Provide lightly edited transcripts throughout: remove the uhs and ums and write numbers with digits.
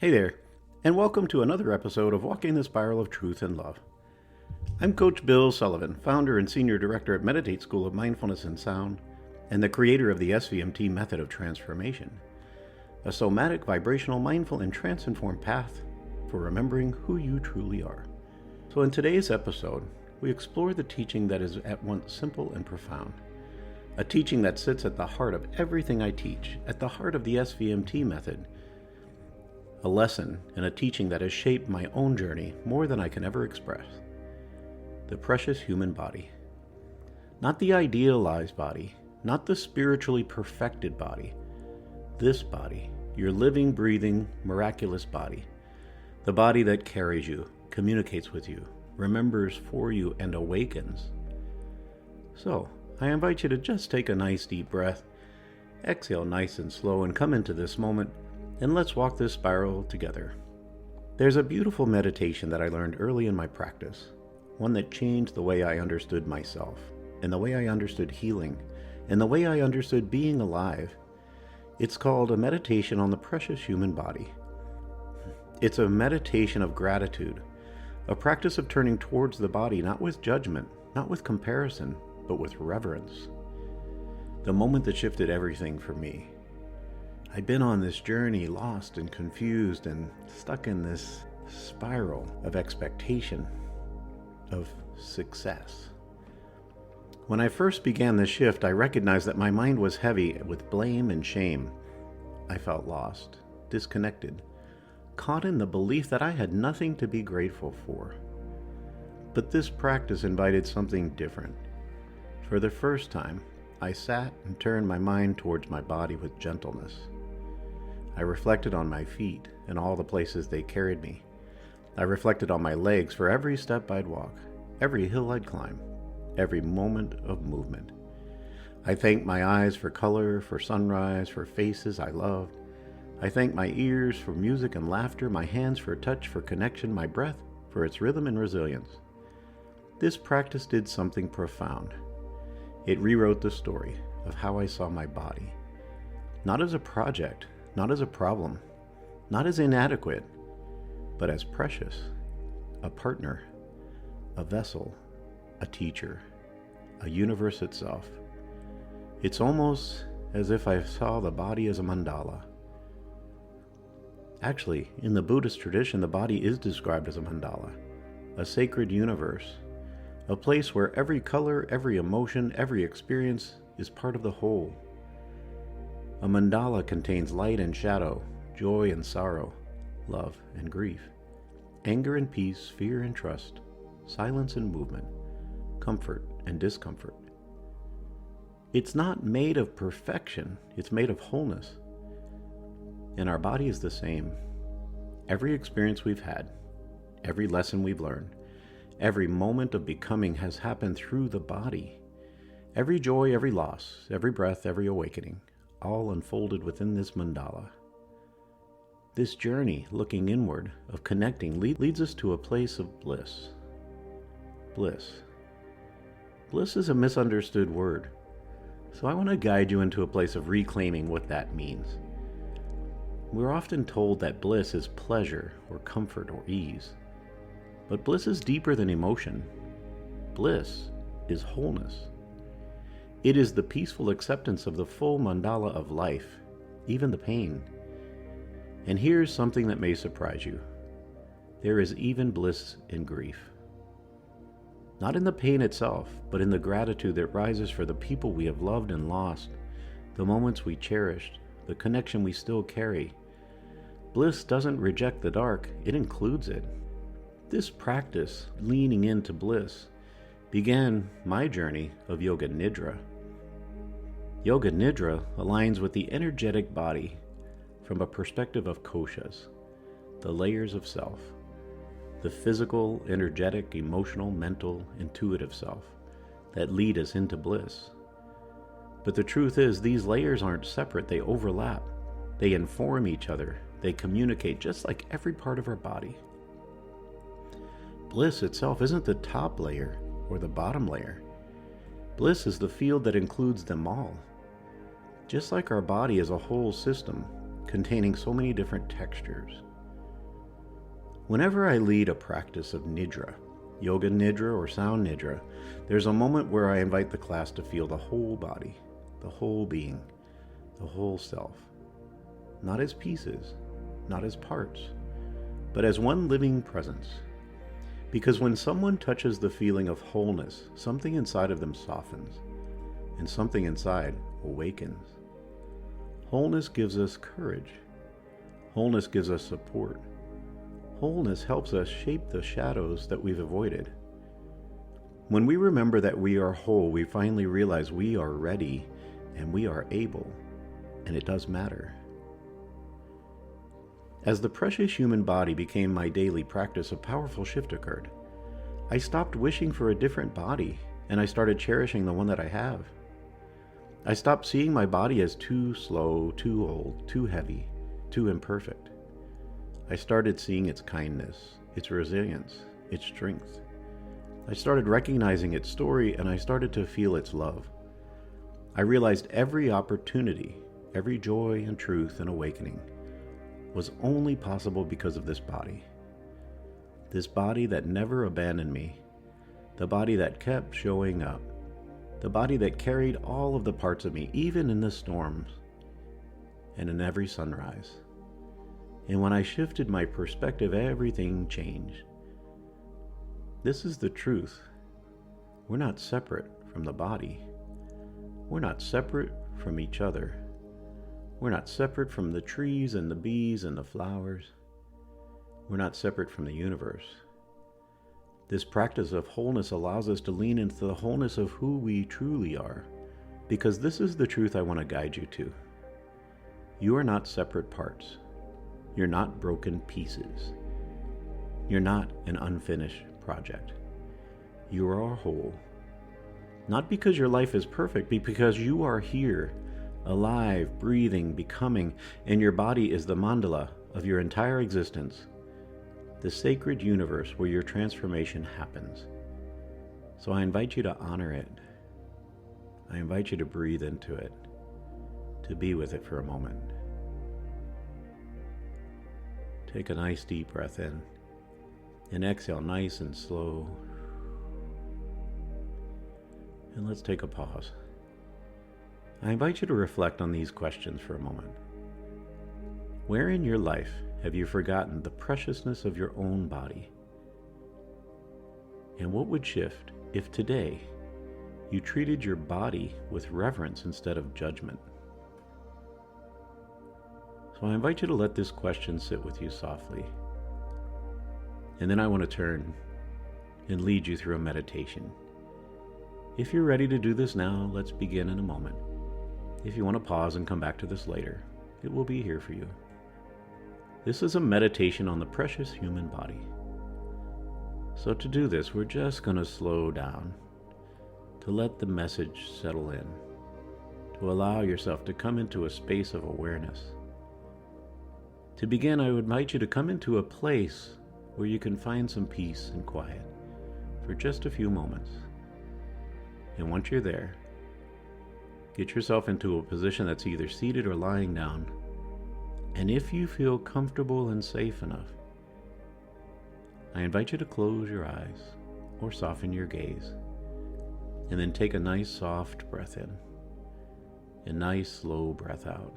Hey there, and welcome to another episode of Walking the Spiral of Truth and Love. I'm Coach Bill Sullivan, founder and senior director at Meditate School of Mindfulness and Sound, and the creator of the SVMT Method of Transformation, a somatic, vibrational, mindful, and trance-informed path for remembering who you truly are. So in today's episode, we explore the teaching that is at once simple and profound, a teaching that sits at the heart of everything I teach, at the heart of the SVMT Method, a lesson and a teaching that has shaped my own journey more than I can ever express. The precious human body. Not the idealized body, not the spiritually perfected body. This body, your living, breathing, miraculous body. The body that carries you, communicates with you, remembers for you, and awakens. So, I invite you to just take a nice deep breath, exhale nice and slow, and come into this moment, and let's walk this spiral together. There's a beautiful meditation that I learned early in my practice, one that changed the way I understood myself, and the way I understood healing, and the way I understood being alive. It's called a meditation on the precious human body. It's a meditation of gratitude, a practice of turning towards the body, not with judgment, not with comparison, but with reverence. The moment that shifted everything for me. I'd been on this journey, lost and confused and stuck in this spiral of expectation, of success. When I first began this shift, I recognized that my mind was heavy with blame and shame. I felt lost, disconnected, caught in the belief that I had nothing to be grateful for. But this practice invited something different. For the first time, I sat and turned my mind towards my body with gentleness. I reflected on my feet and all the places they carried me. I reflected on my legs for every step I'd walk, every hill I'd climb, every moment of movement. I thanked my eyes for color, for sunrise, for faces I loved. I thanked my ears for music and laughter, my hands for touch, for connection, my breath for its rhythm and resilience. This practice did something profound. It rewrote the story of how I saw my body. Not as a project, not as a problem, not as inadequate, but as precious, a partner, a vessel, a teacher, a universe itself. It's almost as if I saw the body as a mandala. Actually, in the Buddhist tradition, the body is described as a mandala, a sacred universe, a place where every color, every emotion, every experience is part of the whole. A mandala contains light and shadow, joy and sorrow, love and grief, anger and peace, fear and trust, silence and movement, comfort and discomfort. It's not made of perfection, it's made of wholeness. And our body is the same. Every experience we've had, every lesson we've learned, every moment of becoming has happened through the body. Every joy, every loss, every breath, every awakening, all unfolded within this mandala. This journey, looking inward, of connecting, leads us to a place of bliss. Bliss. Bliss is a misunderstood word, so I want to guide you into a place of reclaiming what that means. We're often told that bliss is pleasure or comfort or ease, but bliss is deeper than emotion. Bliss is wholeness. It is the peaceful acceptance of the full mandala of life, even the pain. And here's something that may surprise you. There is even bliss in grief. Not in the pain itself, but in the gratitude that rises for the people we have loved and lost, the moments we cherished, the connection we still carry. Bliss doesn't reject the dark, it includes it. This practice, leaning into bliss, began my journey of Yoga Nidra. Yoga Nidra aligns with the energetic body from a perspective of koshas, the layers of self, the physical, energetic, emotional, mental, intuitive self that lead us into bliss. But the truth is, these layers aren't separate, they overlap. They inform each other, they communicate just like every part of our body. Bliss itself isn't the top layer or the bottom layer. Bliss is the field that includes them all. Just like our body is a whole system containing so many different textures, Whenever I lead a practice of Nidra, Yoga Nidra or Sound Nidra, there's a moment where I invite the class to feel the whole body, the whole being, the whole self. Not as pieces, not as parts, but as one living presence. Because when someone touches the feeling of wholeness, something inside of them softens, and something inside awakens. Wholeness gives us courage. Wholeness gives us support. Wholeness helps us shape the shadows that we've avoided. When we remember that we are whole, we finally realize we are ready and we are able, and it does matter. As the precious human body became my daily practice, a powerful shift occurred. I stopped wishing for a different body, and I started cherishing the one that I have. I stopped seeing my body as too slow, too old, too heavy, too imperfect. I started seeing its kindness, its resilience, its strength. I started recognizing its story, and I started to feel its love. I realized every opportunity, every joy and truth and awakening was only possible because of this body. This body that never abandoned me, the body that kept showing up, the body that carried all of the parts of me, even in the storms and in every sunrise. And when I shifted my perspective, everything changed. This is the truth. We're not separate from the body. We're not separate from each other. We're not separate from the trees and the bees and the flowers. We're not separate from the universe. This practice of wholeness allows us to lean into the wholeness of who we truly are, because this is the truth I want to guide you to. You are not separate parts. You're not broken pieces. You're not an unfinished project. You are whole. Not because your life is perfect, but because you are here, alive, breathing, becoming, and your body is the mandala of your entire existence, the sacred universe where your transformation happens. So I invite you to honor it. I invite you to breathe into it, to be with it for a moment. Take a nice deep breath in and exhale nice and slow. And let's take a pause. I invite you to reflect on these questions for a moment. Where in your life have you forgotten the preciousness of your own body? And what would shift if today you treated your body with reverence instead of judgment? So I invite you to let this question sit with you softly. And then I want to turn and lead you through a meditation. If you're ready to do this now, let's begin in a moment. If you want to pause and come back to this later, it will be here for you. This is a meditation on the precious human body. So to do this, we're just going to slow down, to let the message settle in, to allow yourself to come into a space of awareness. To begin, I would invite you to come into a place where you can find some peace and quiet for just a few moments. And once you're there, get yourself into a position that's either seated or lying down. And if you feel comfortable and safe enough, I invite you to close your eyes or soften your gaze. And then take a nice soft breath in, a nice slow breath out.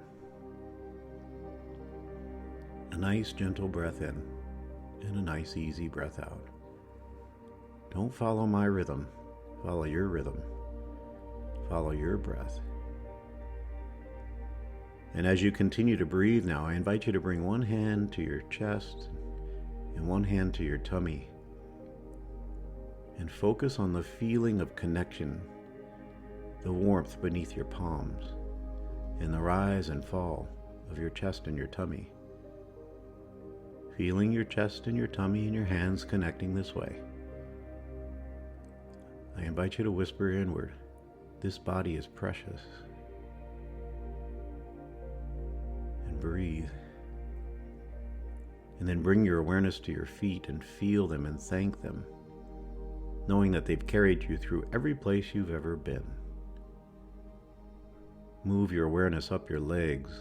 A nice gentle breath in, and a nice easy breath out. Don't follow my rhythm, follow your rhythm. Follow your breath. And as you continue to breathe now, I invite you to bring one hand to your chest and one hand to your tummy. And focus on the feeling of connection, the warmth beneath your palms, and the rise and fall of your chest and your tummy. Feeling your chest and your tummy and your hands connecting this way. I invite you to whisper inward, this body is precious. And breathe. And then bring your awareness to your feet and feel them and thank them, knowing that they've carried you through every place you've ever been. Move your awareness up your legs,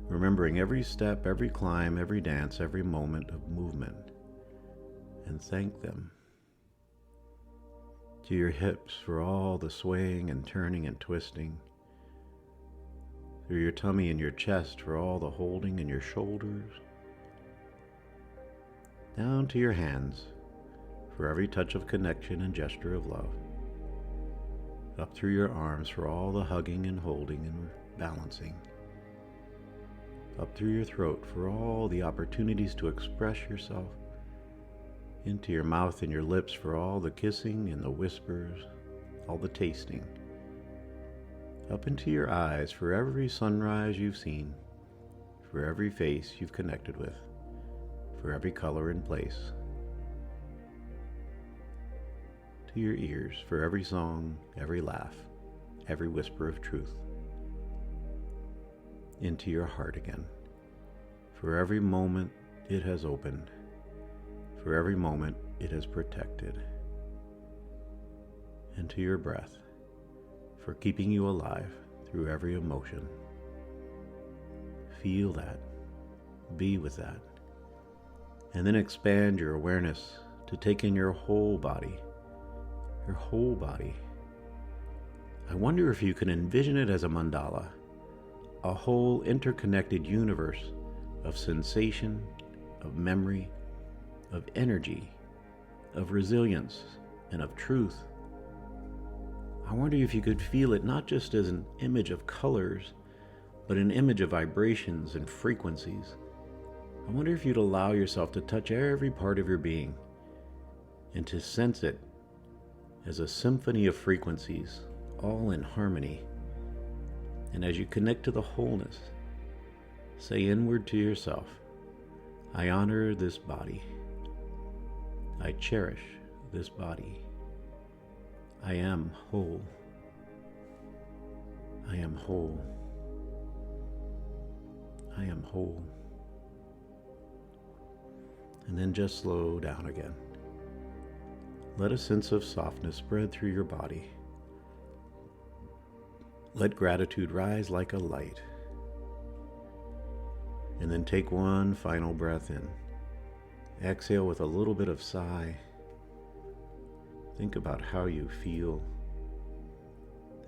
remembering every step, every climb, every dance, every moment of movement, and thank them. To your hips for all the swaying and turning and twisting, through your tummy and your chest for all the holding in your shoulders, down to your hands for every touch of connection and gesture of love, up through your arms for all the hugging and holding and balancing, up through your throat for all the opportunities to express yourself, into your mouth and your lips for all the kissing and the whispers, all the tasting, up into your eyes for every sunrise you've seen, for every face you've connected with, for every color and place, to your ears for every song, every laugh, every whisper of truth, into your heart again, for every moment it has opened, for every moment it has protected, and to your breath for keeping you alive through every emotion. Feel that, be with that, and then expand your awareness to take in your whole body, your whole body. I wonder if you can envision it as a mandala, a whole interconnected universe of sensation, of memory, of energy, of resilience, and of truth. I wonder if you could feel it not just as an image of colors, but an image of vibrations and frequencies. I wonder if you'd allow yourself to touch every part of your being and to sense it as a symphony of frequencies, all in harmony. And as you connect to the wholeness, say inward to yourself, I honor this body. I cherish this body. I am whole. I am whole. I am whole. And then just slow down again. Let a sense of softness spread through your body. Let gratitude rise like a light. And then take one final breath in. Exhale with a little bit of sigh. Think about how you feel.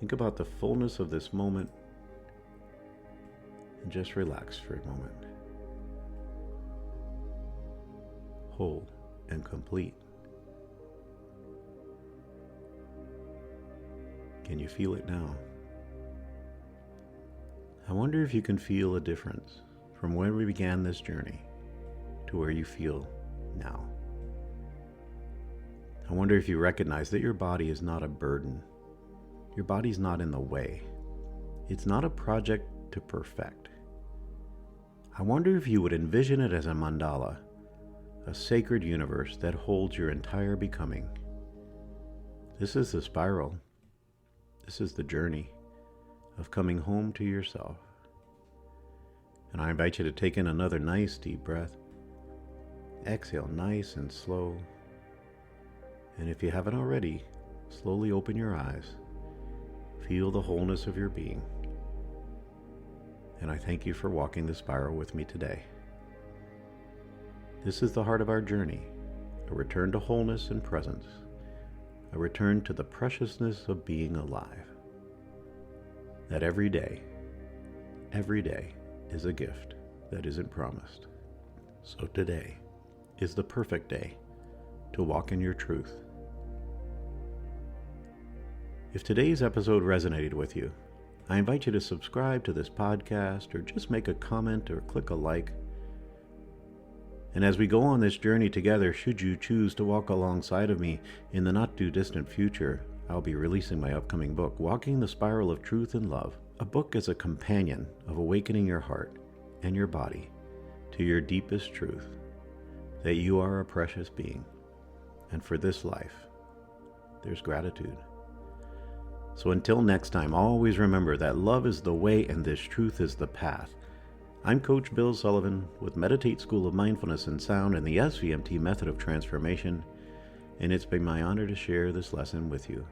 Think about the fullness of this moment. And just relax for a moment. Whole and complete. Can you feel it now? I wonder if you can feel a difference from when we began this journey to where you feel now. I wonder if you recognize that your body is not a burden. Your body's not in the way. It's not a project to perfect. I wonder if you would envision it as a mandala, a sacred universe that holds your entire becoming. This is the spiral. This is the journey of coming home to yourself. And I invite you to take in another nice deep breath. Exhale nice and slow. And if you haven't already, slowly open your eyes. Feel the wholeness of your being. And I thank you for walking the spiral with me today. This is the heart of our journey, a return to wholeness and presence, a return to the preciousness of being alive. That every day is a gift that isn't promised. So today is the perfect day to walk in your truth. If today's episode resonated with you, I invite you to subscribe to this podcast or just make a comment or click a like. And as we go on this journey together, should you choose to walk alongside of me in the not too distant future, I'll be releasing my upcoming book, Walking the Spiral of Truth and Love. A book is a companion of awakening your heart and your body to your deepest truth, that you are a precious being. And for this life, there's gratitude. So until next time, always remember that love is the way and this truth is the path. I'm Coach Bill Sullivan with Meditate School of Mindfulness and Sound and the SVMT Method of Transformation, and it's been my honor to share this lesson with you.